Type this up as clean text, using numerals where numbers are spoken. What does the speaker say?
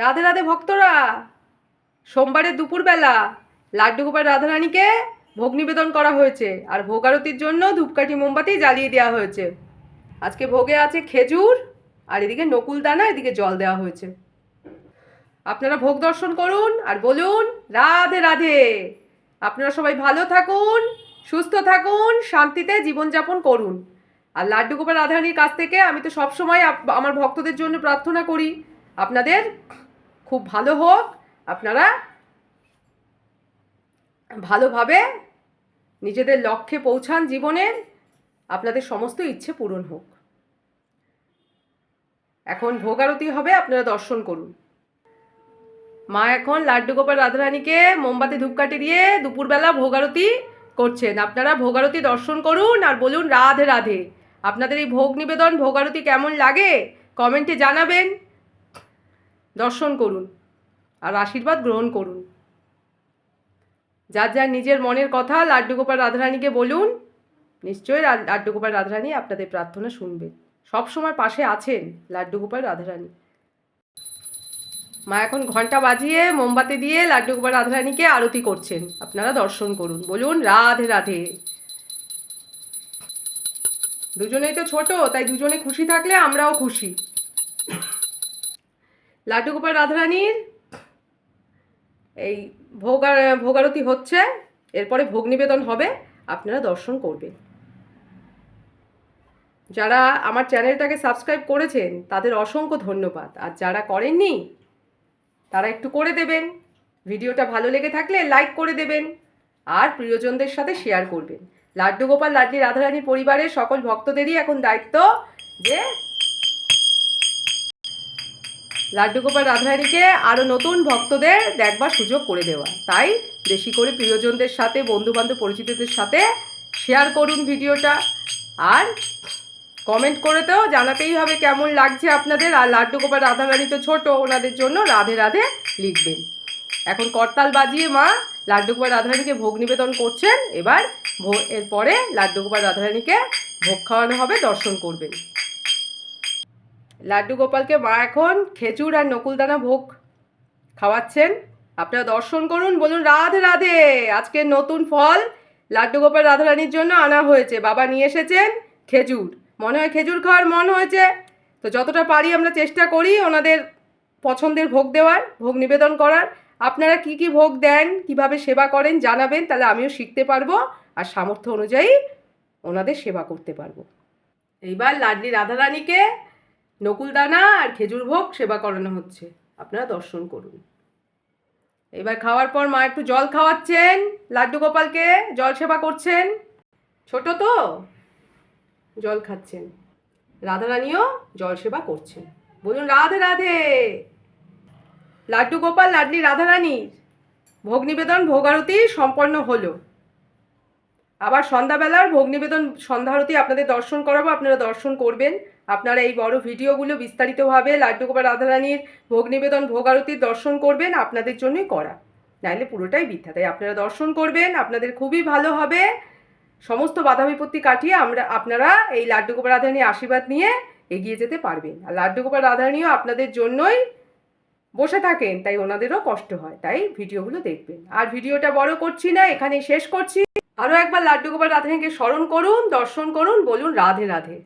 রাধে রাধে ভক্তরা। সোমবারের দুপুরবেলা লাড্ডু গোপাল রাধারানীকে ভোগ নিবেদন করা হয়েছে, আর ভোগ আরতির জন্য ধূপকাঠি মোমবাতি জ্বালিয়ে দেওয়া হয়েছে। আজকে ভোগে আছে খেজুর, আর এদিকে নকুল দানা, এদিকে জল দেওয়া হয়েছে। আপনারা ভোগ দর্শন করুন আর বলুন রাধে রাধে। আপনারা সবাই ভালো থাকুন, সুস্থ থাকুন, শান্তিতে জীবনযাপন করুন। আর লাড্ডু গোপাল রাধারানীর কাছ থেকে আমি তো সবসময় আমার ভক্তদের জন্য প্রার্থনা করি আপনাদের খুব ভালো হোক, আপনারা ভালোভাবে নিজেদের লক্ষ্যে পৌঁছান জীবনের, আপনাদের সমস্ত ইচ্ছে পূরণ হোক। এখন ভোগ আরতি হবে, আপনারা দর্শন করুন। মা এখন লাড্ডু গোপাল রাধারানীকে মোমবাতি ধূপকাঠি দিয়ে দুপুরবেলা ভোগ আরতি করছেন। আপনারা ভোগ আরতি দর্শন করুন আর বলুন রাধে রাধে। আপনাদের এই ভোগ নিবেদন, ভোগ আরতি কেমন লাগে কমেন্টে জানাবেন। দর্শন করুন আর আশীর্বাদ গ্রহণ করুন। যার যার নিজের মনের কথা লাড্ডু গোপাল রাধারানীকে বলুন, নিশ্চয়ই লাড্ডু গোপাল রাধারানী আপনাদের প্রার্থনা শুনবেন। সব সময় পাশে আছেন লাড্ডু গোপাল রাধারানী। মা এখন ঘন্টা বাজিয়ে মোমবাতি দিয়ে লাড্ডু গোপাল রাধারানীকে আরতি করছেন। আপনারা দর্শন করুন, বলুন রাধে রাধে। দুজনেই তো ছোট, তাই দুজনে খুশি থাকলে আমরাও খুশি। লাড্ডু গোপাল রাধারানীর এই ভোগ আরতি হচ্ছে, এরপরে ভোগ নিবেদন হবে, আপনারা দর্শন করবেন। যারা আমার চ্যানেলটাকে সাবস্ক্রাইব করেছেন তাদের অসংখ্য ধন্যবাদ, আর যারা করেননি তারা একটু করে দেবেন। ভিডিওটা ভালো লেগে থাকলে লাইক করে দেবেন আর প্রিয়জনদের সাথে শেয়ার করবেন। লাড্ডু গোপাল লাড্ডি রাধারানী পরিবারের সকল ভক্তদেরই এখন দায়িত্ব যে লাড্ডু গোপাল রাধারানীকে আরও নতুন ভক্তদের দেখবার সুযোগ করে দেওয়া। তাই বেশি করে প্রিয়জনদের সাথে, বন্ধুবান্ধব, পরিচিতদের সাথে শেয়ার করুন ভিডিওটা, আর কমেন্ট করে তো জানাতেই হবে কেমন লাগছে আপনাদের। আর লাড্ডু গোপাল রাধারানী তো ছোট, ওনাদের জন্য রাধে রাধে লিখবেন। এখন করতাল বাজিয়ে মা লাড্ডু গোপাল রাধারানীকে ভোগ নিবেদন করছেন। এবার এরপরে লাড্ডু গোপাল রাধারানীকে ভোগ খাওয়ানো হবে, দর্শন করবেন। লাড্ডু গোপালকে মা এখন খেজুর আর নকুলদানা ভোগ খাওয়াচ্ছেন। আপনারা দর্শন করুন, বলুন রাধে রাধে। আজকের নতুন ফল লাড্ডু গোপাল রাধারানীর জন্য আনা হয়েছে। বাবা নিয়ে এসেছেন খেজুর, মনে হয় খেজুর খাওয়ার মন হয়েছে, তো যতটা পারি আমরা চেষ্টা করি ওনাদের পছন্দের ভোগ দেওয়ার, ভোগ নিবেদন করার। আপনারা কি কি ভোগ দেন, কিভাবে সেবা করেন জানাবেন, তাহলে আমিও শিখতে পারবো আর সামর্থ্য অনুযায়ী ওনাদের সেবা করতে পারবো। এইবার লাড্ডি রাধারানীকে নকুলদানা আর খেজুর ভোগ সেবা করানো হচ্ছে, আপনারা দর্শন করুন। এবার খাওয়ার পর মা একটু জল খাওয়াচ্ছেন, লাড্ডু গোপালকে জল সেবা করছেন। ছোট তো জল খাচ্ছেন, রাধারানীও জল সেবা করছেন। বলুন রাধে রাধে। লাড্ডু গোপাল লাড্ডি রাধারানীর ভোগ নিবেদন, ভোগ আরতি সম্পন্ন হলো। আবার সন্ধ্যাবেলার ভোগ নিবেদন, সন্ধ্যা আরতি আপনাদের দর্শন করাবো, আপনারা দর্শন করবেন। আপনারা এই বড় ভিডিওগুলো বিস্তারিতভাবে লাড্ডু গোপাল রাধারানীর ভোগ নিবেদন, ভোগ আরতির দর্শন করবেন, আপনাদের জন্যই করা, নাইলে পুরোটাই বৃথা। তাই আপনারা দর্শন করবেন, আপনাদের খুবই ভালো হবে। সমস্ত বাধা বিপত্তি কাটিয়ে আপনারা এই লাড্ডু গোপাল রাধারানীর আশীর্বাদ নিয়ে এগিয়ে যেতে পারবেন। আর লাড্ডু গোপাল রাধারানীও আপনাদের জন্যই বসে থাকেন, তাই ওনাদেরও কষ্ট হয়, তাই ভিডিওগুলো দেখবেন। আর ভিডিওটা বড় করছি না, এখানেই শেষ করছি। আরও একবার লাড্ডু গোপাল রাধারানীকে স্মরণ করুন, দর্শন করুন, বলুন রাধে রাধে।